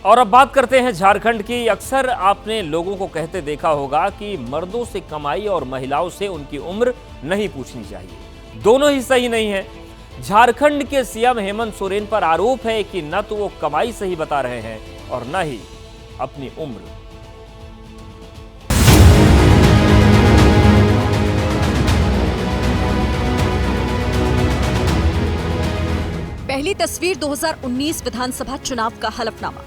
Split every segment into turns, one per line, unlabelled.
और अब बात करते हैं झारखंड की। अक्सर आपने लोगों को कहते देखा होगा कि मर्दों से कमाई और महिलाओं से उनकी उम्र नहीं पूछनी चाहिए। दोनों ही सही नहीं है। झारखंड के सीएम हेमंत सोरेन पर आरोप है कि न तो वो कमाई सही बता रहे हैं और न ही अपनी उम्र।
पहली तस्वीर 2019 विधानसभा चुनाव का हलफनामा।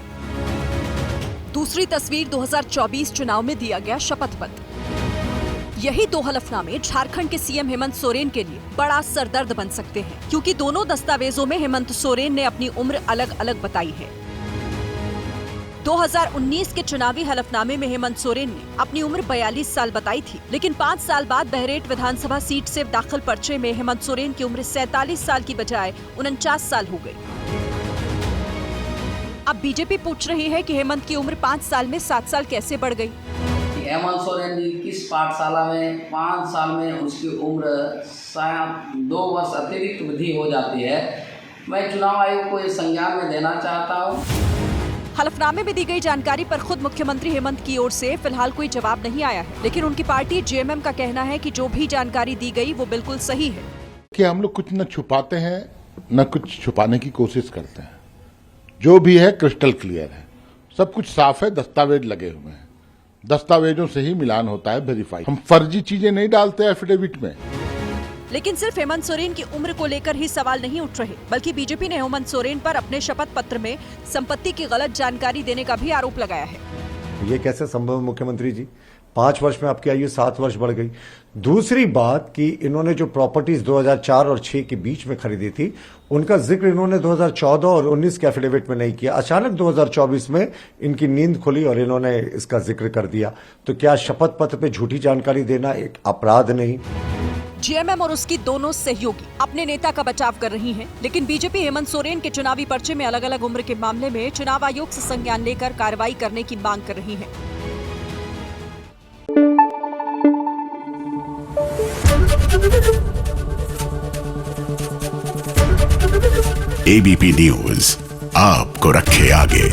दूसरी तस्वीर 2024 चुनाव में दिया गया शपथ पत्र। यही दो हलफनामे झारखंड के सीएम हेमंत सोरेन के लिए बड़ा सरदर्द बन सकते हैं, क्योंकि दोनों दस्तावेजों में हेमंत सोरेन ने अपनी उम्र अलग अलग बताई है। 2019 के चुनावी हलफनामे में हेमंत सोरेन ने अपनी उम्र 42 साल बताई थी, लेकिन 5 साल बाद बहरेट विधानसभा सीट से दाखिल पर्चे में हेमंत सोरेन की उम्र 47 साल की बजाय 49 साल हो गई। अब बीजेपी पूछ रही है कि हेमंत की उम्र 5 साल में 7 साल कैसे बढ़ गई।
हेमंत सोरेन जी किस पाठशाला में 5 साल में उसकी उम्र शायद 2 वर्ष अतिरिक्त वृद्धि हो जाती है। मैं चुनाव आयोग को इस संज्ञान में देना चाहता हूँ।
हलफनामे में दी गई जानकारी पर खुद मुख्यमंत्री हेमंत की ओर से फिलहाल कोई जवाब नहीं आया है, लेकिन उनकी पार्टी जेएमएम का कहना है कि जो भी जानकारी दी गई वो बिल्कुल सही है।
कि हम लोग कुछ न छुपाते हैं न कुछ छुपाने की कोशिश करते हैं। जो भी है क्रिस्टल क्लियर है, सब कुछ साफ है, दस्तावेज लगे हुए हैं, दस्तावेजों से ही मिलान होता है, वेरीफाई। हम फर्जी चीजें नहीं डालते एफिडेविट में।
लेकिन सिर्फ हेमंत सोरेन की उम्र को लेकर ही सवाल नहीं उठ रहे, बल्कि बीजेपी ने हेमंत सोरेन पर अपने शपथ पत्र में संपत्ति की गलत जानकारी देने का भी आरोप लगाया है।
ये कैसे संभव है मुख्यमंत्री जी? 5 वर्ष में आपकी आयु 7 वर्ष बढ़ गई। दूसरी बात कि इन्होंने जो प्रॉपर्टीज 2004 और 6 के बीच में खरीदी थी, उनका जिक्र इन्होंने 2014 और 19 के एफिडेविट में नहीं किया। अचानक 2024 में इनकी नींद खुली और इन्होंने इसका जिक्र कर दिया। तो क्या शपथ पत्र पे झूठी जानकारी देना एक अपराध नहीं?
जेएमएम और उसकी दोनों सहयोगी अपने नेता का बचाव कर रही हैं, लेकिन बीजेपी हेमंत सोरेन के चुनावी पर्चे में अलग अलग उम्र के मामले में चुनाव आयोग से संज्ञान लेकर कार्रवाई करने की मांग कर रही है।
एबीपी न्यूज आपको रखे आगे।